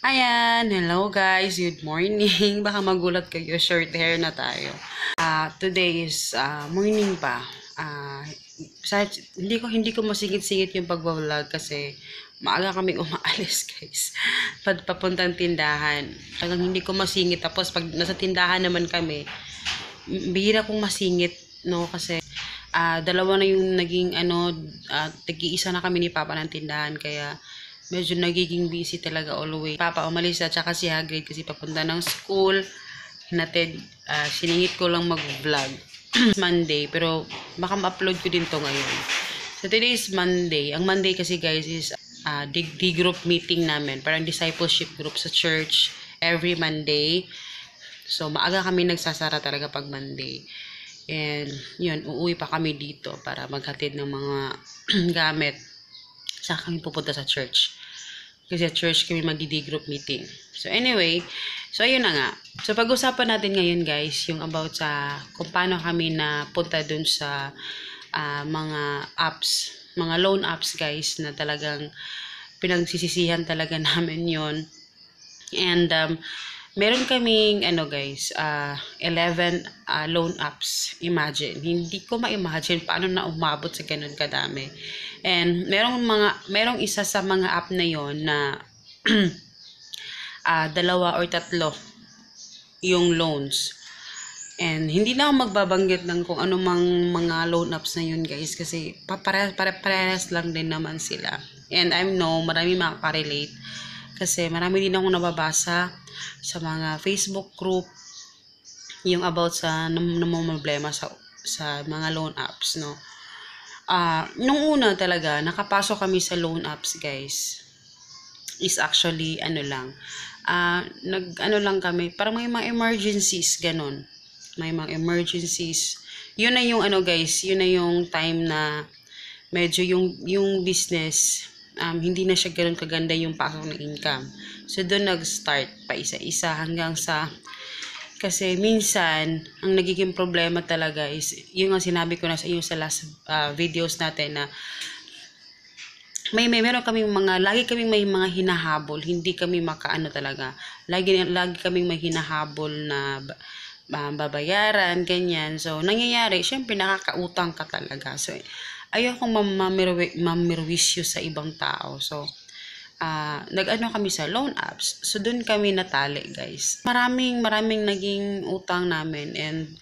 Ayan, hello guys, good morning. Baka magulat kayo, short hair na tayo. Today is morning pa. Ah, sa, hindi ko masingit-singit yung pagbablog kasi maaga kaming umaalis guys. Papuntang tindahan. Talagang hindi ko masingit, tapos pag nasa tindahan naman kami, bihira kong masingit, no, kasi dalawa na yung naging tag-iisa na kami ni Papa ng tindahan, kaya medyo nagiging busy talaga always. Papa umalis at saka si Hagrid kasi papunta ng school. Hinatid, siningit ko lang mag-vlog. Monday, pero baka ma-upload ko din to ngayon. So today is Monday. Ang Monday kasi guys is the group meeting namin. Parang discipleship group sa church every Monday. So maaga kami nagsasara talaga pag Monday. And yun, uuwi pa kami dito para maghatid ng mga gamit. Saka kami pupunta sa church. Kasi sa church kami magdi-group meeting. So anyway, so ayun na nga. So pag-usapan natin ngayon guys, yung about sa kung paano kami na punta dun sa mga apps, mga loan apps guys, na talagang pinagsisisihan talaga namin yon. And meron kaming guys, 11 loan apps. Imagine, hindi ko ma-imagine paano na umabot sa ganun kadami. And merong isa sa mga app na yon na dalawa or tatlo yung loans. And hindi na ako magbabanggit ng kung ano mang mga loan apps na yun guys, kasi parehas lang din naman sila. And I know marami makaka-relate kasi marami din akong nababasa sa mga Facebook group yung about sa namumblema sa mga loan apps, no. Nung una talaga nakapasok kami sa loan apps guys, is actually lang, lang kami, parang may mga emergencies ganun, may mga emergencies. Yun na yung guys, yun na yung time na medyo yung business, hindi na siya ganoon kaganda yung pasok ng income. So doon nag-start pa isa-isa hanggang sa, kasi minsan ang nagiging problema talaga is yung sinabi ko na sa inyo sa last videos natin, na meron kaming lagi kaming may mga hinahabol, hindi kami makaano talaga. Lagi kaming may hinahabol na babayaran, ganyan. So nangyayari, syempre nakakautang ka talaga. So ayokong mamirwisyo sa ibang tao. So nag-ano kami sa loan apps. So doon kami natali guys. Maraming naging utang namin, and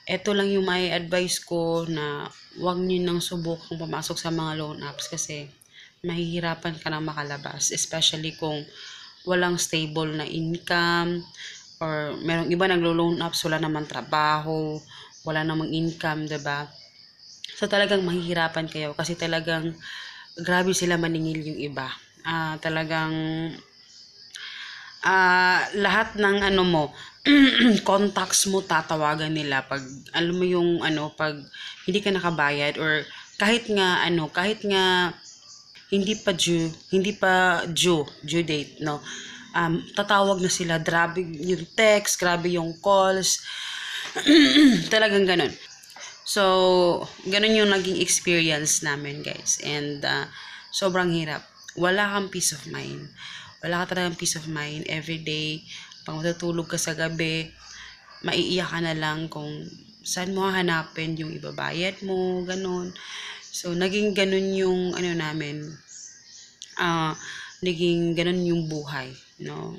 eto lang yung may advice ko, na wag niyo nang subukang pumasok sa mga loan apps kasi mahihirapan ka na makalabas, especially kung walang stable na income, or merong iba naglo-loan apps, wala namang trabaho, wala namang income, 'di ba? So talagang mahihirapan kayo kasi talagang grabe sila maningil yung iba. Talagang lahat ng mo contacts mo tatawagan nila pag alam mo yung pag hindi ka nakabayad, or kahit nga hindi pa due date, no. Tatawag na sila, grabe yung text, grabe yung calls. Talagang ganun. So ganun yung naging experience namin guys, and sobrang hirap. Wala kang peace of mind. Wala ka talagang peace of mind every day. Pag matutulog ka sa gabi, maiiyak ka na lang kung saan mo hahanapin yung ibabayad mo, ganun. So naging ganun yung namin, naging ganun yung buhay, no.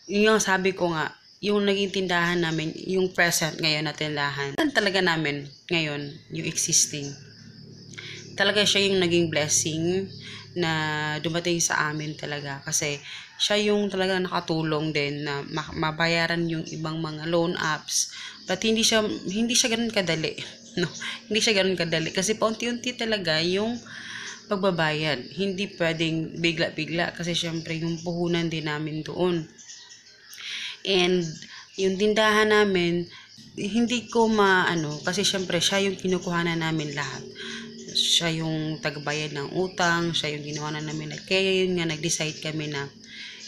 Yung sabi ko nga, yung naging tindahan namin, yung present ngayon na tindahan, talaga namin ngayon, yung existing, talaga siya yung naging blessing na dumating sa amin talaga, kasi siya yung talaga nakatulong din na mabayaran yung ibang mga loan apps, but hindi siya ganoon kadali, no. Hindi siya ganoon kadali kasi paunti-unti talaga yung pagbabayad, hindi pwedeng bigla-bigla kasi syempre yung puhunan din namin doon. And yung tindahan namin, hindi ko kasi syempre siya yung kinukuhanan namin lahat. Siya yung tagabayad ng utang, siya yung ginawa na namin. Kaya yun nga, nag-decide kami na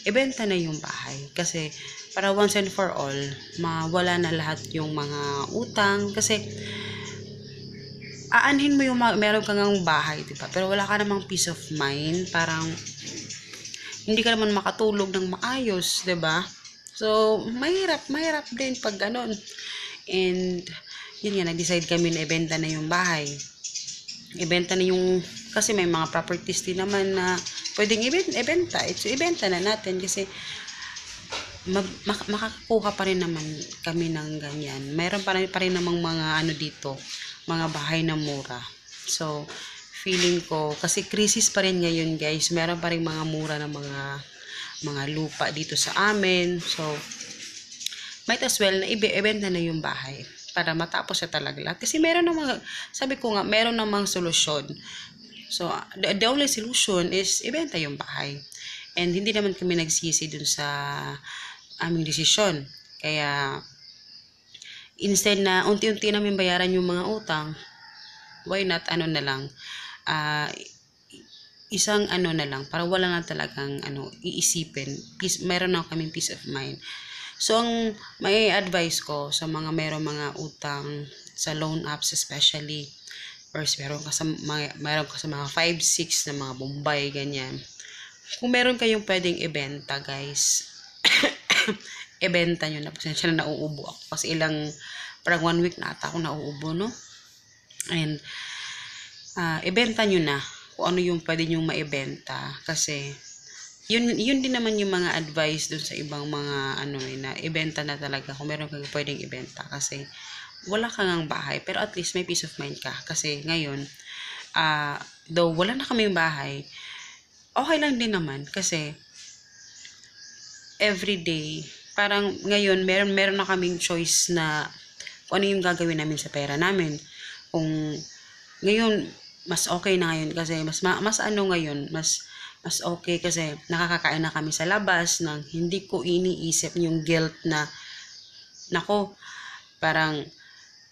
ibenta na yung bahay. Kasi para once and for all, mawala na lahat yung mga utang. Kasi aanhin mo yung meron kang bahay, diba? Pero wala ka namang peace of mind. Parang hindi ka naman makatulog ng maayos, 'di ba? So, mahirap din pag ganon. And, yun nga, nag-decide kami na ibenta na yung bahay. Ibenta na yung, kasi may mga properties din naman na pwedeng ibenta. Ibenta na natin kasi makakakuha pa rin naman kami ng ganyan. Mayroon pa rin namang mga ano dito, mga bahay na mura. So, feeling ko, kasi krisis pa rin ngayon guys, meron pa rin mga mura na mga lupa dito sa amin. So, might as well na ibenta na yung bahay para matapos siya talaga lahat. Kasi meron namang, sabi ko nga, meron namang solusyon. So, the only solution is ibenta yung bahay. And hindi naman kami nagsisi dun sa aming desisyon. Kaya, instead na unti-unti namin bayaran yung mga utang, why not ano na lang, isang ano na lang, para wala na talagang iisipin. Meron na kaming peace of mind. So, ang may advice ko sa mga meron mga utang sa loan apps especially, or meron ka sa mga 5-6 na mga Bombay, ganyan. Kung meron kayong pwedeng ibenta, guys, ibenta nyo na. Pasensya na nauubo ako. Kasi parang 1 week na ata ako nauubo, no? And, ibenta nyo na kung ano yung pwede nyo maibenta. Kasi, yun din naman yung mga advice dun sa ibang mga na ibenta na talaga kung meron kang pwedeng ibenta kasi wala kang ang bahay pero at least may peace of mind ka kasi ngayon though wala na kaming bahay, okay lang din naman kasi everyday parang ngayon meron na kaming choice na kung ano yung gagawin namin sa pera namin. Kung ngayon mas okay na ngayon kasi mas ngayon mas okay kasi nakakakain na kami sa labas nang hindi ko iniisip yung guilt na nako, parang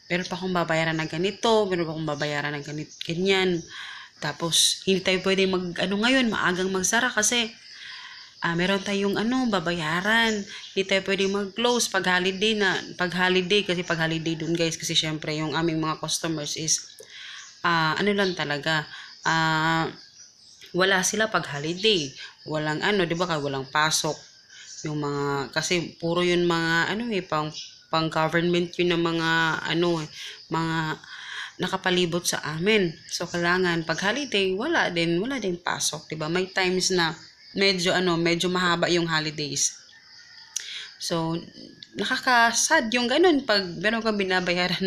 meron pa akong babayaran ng ganito, meron pa akong babayaran ng ganyan. Tapos hindi tayo pwede ngayon maagang magsara kasi meron tayong babayaran. Hindi tayo pwede mag-close pag holiday kasi pag holiday dun guys kasi syempre yung aming mga customers is lang talaga wala sila pag holiday. Walang 'di ba walang pasok. Yung mga kasi puro yun mga pang government yun ng mga mga nakapalibot sa amin. So kailangan pag holiday wala din pasok, 'di ba? May times na medyo mahaba yung holidays. So nakakasad yung ganun pag meron kang binabayaran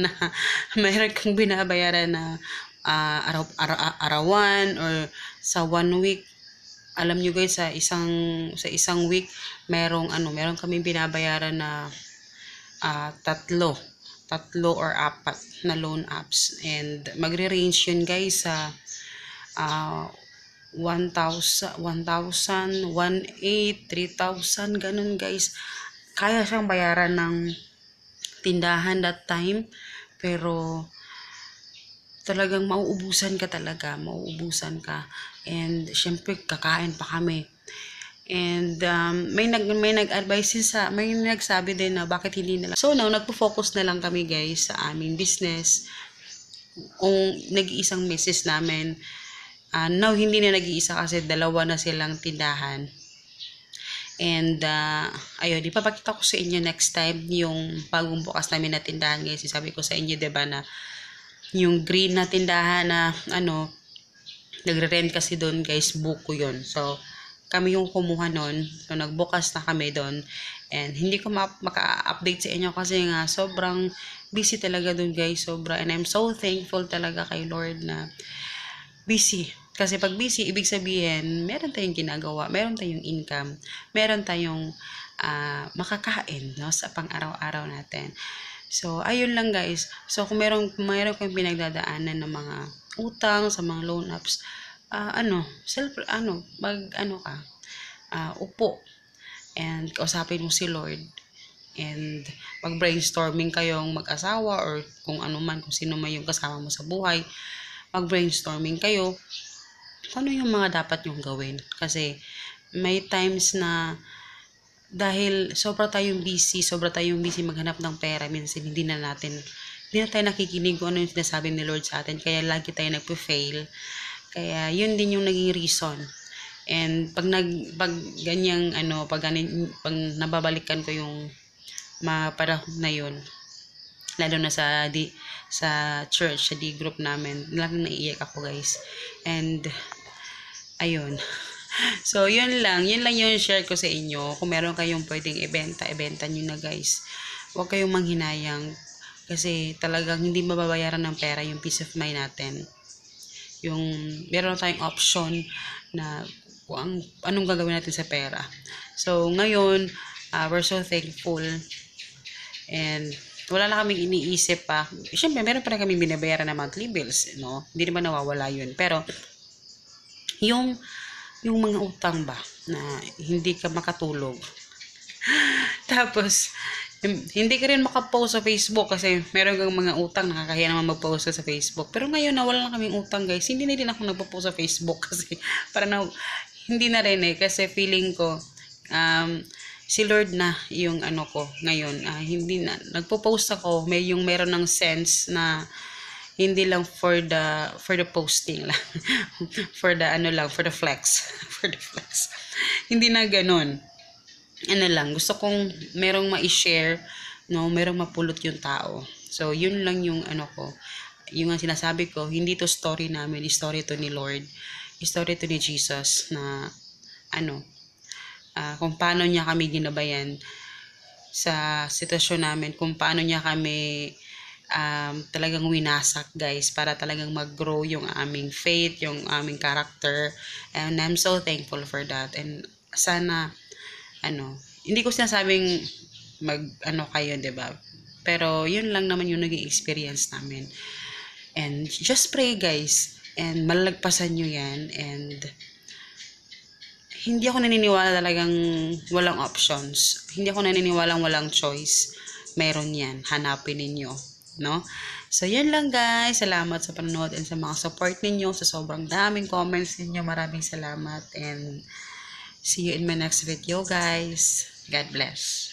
na arawan or sa 1 week. Alam nyo guys, sa isang week meron kami binabayaran na tatlo or 4 na loan apps and magre-range yun guys sa 1,000, 1,800, 3,000 ganun guys. Kaya siyang bayaran ng tindahan that time pero talagang mauubusan ka and syempre kakain pa kami and may nag-advise may nagsabi din na bakit hindi na lang. So now nagpo-focus na lang kami guys sa aming business. Kung nag-iisang misis namin now hindi na nag-iisa kasi 2 na silang tindahan and ayun, ipapakita ko sa inyo next time yung bagong bukas namin na tindahan guys. Sabi ko sa inyo diba na yung green na tindahan na nagre-rent kasi doon guys, buko yun. So, kami yung kumuha nun. So, nagbukas na kami doon. And hindi ko maka-update sa inyo kasi nga sobrang busy talaga doon guys. Sobra. And I'm so thankful talaga kay Lord na busy. Kasi pag busy, ibig sabihin, meron tayong ginagawa, meron tayong income, meron tayong makakain sa pang-araw-araw natin. So, ayun lang guys. So, kung meron kayong pinagdadaanan ng mga utang sa mga loan apps, upo and kausapin mo si Lord and mag-brainstorming kayong mag-asawa or kung sino man yung kasama mo sa buhay, mag-brainstorming kayo kung ano yung mga dapat nyong gawin. Kasi, may times na dahil sobra tayong busy maghanap ng pera, minsan hindi na tayo nakikinig kung ano yung sinasabi ni Lord sa atin, kaya lagi tayo nagpo-fail. Kaya yun din yung naging reason And pag ganyang ano, pag nababalikan ko yung mga panahon na yun, lalo na sa church, sa D group namin, laging naiiyak ako guys. And ayun. So, yun lang yung share ko sa inyo. Kung meron kayong pwedeng ibenta nyo na guys. Huwag kayong manghinayang kasi talagang hindi mababayaran ng pera yung peace of mind natin. Yung meron tayong option na kung anong gagawin natin sa pera. So, ngayon, we're so thankful and wala na kaming iniisip pa. Siyempre, meron pa rin kaming binabayaran na monthly bills, no? Hindi naman nawawala yun. Pero, yung mga utang ba na hindi ka makatulog. Tapos, hindi ka rin makapost sa Facebook kasi meron kang mga utang, nakakahiya naman mag-post sa Facebook. Pero ngayon, nawala na kaming utang guys. Hindi na din ako nagpo-post sa Facebook kasi para na, hindi na rin kasi feeling ko, si Lord na yung ano ko ngayon. Hindi na, nagpo-post ako, meron ng sense na hindi lang for the posting lang. For the flex. For the flex. Hindi na ganun. Ano lang, gusto kong merong ma-share, no, merong mapulot yung tao. So, yun lang yung ano ko. Yung sinasabi ko, hindi to story namin, story to ni Lord. Story to ni Jesus na kung paano niya kami ginabayan sa sitwasyon namin, kung paano niya kami talagang winasak guys para talagang mag-grow yung aming faith, yung aming character, and I'm so thankful for that. And sana hindi ko sinasabing kayo, 'di ba? Pero yun lang naman yung naging experience namin. And just pray guys, and malalagpasan nyo yan. And hindi ako naniniwala talagang walang options. Hindi ako naniniwala walang choice. Meron yan. Hanapin ninyo. No? So, yan lang guys. Salamat sa panonood and sa mga support ninyo. Sa sobrang daming comments ninyo. Maraming salamat. And see you in my next video guys. God bless.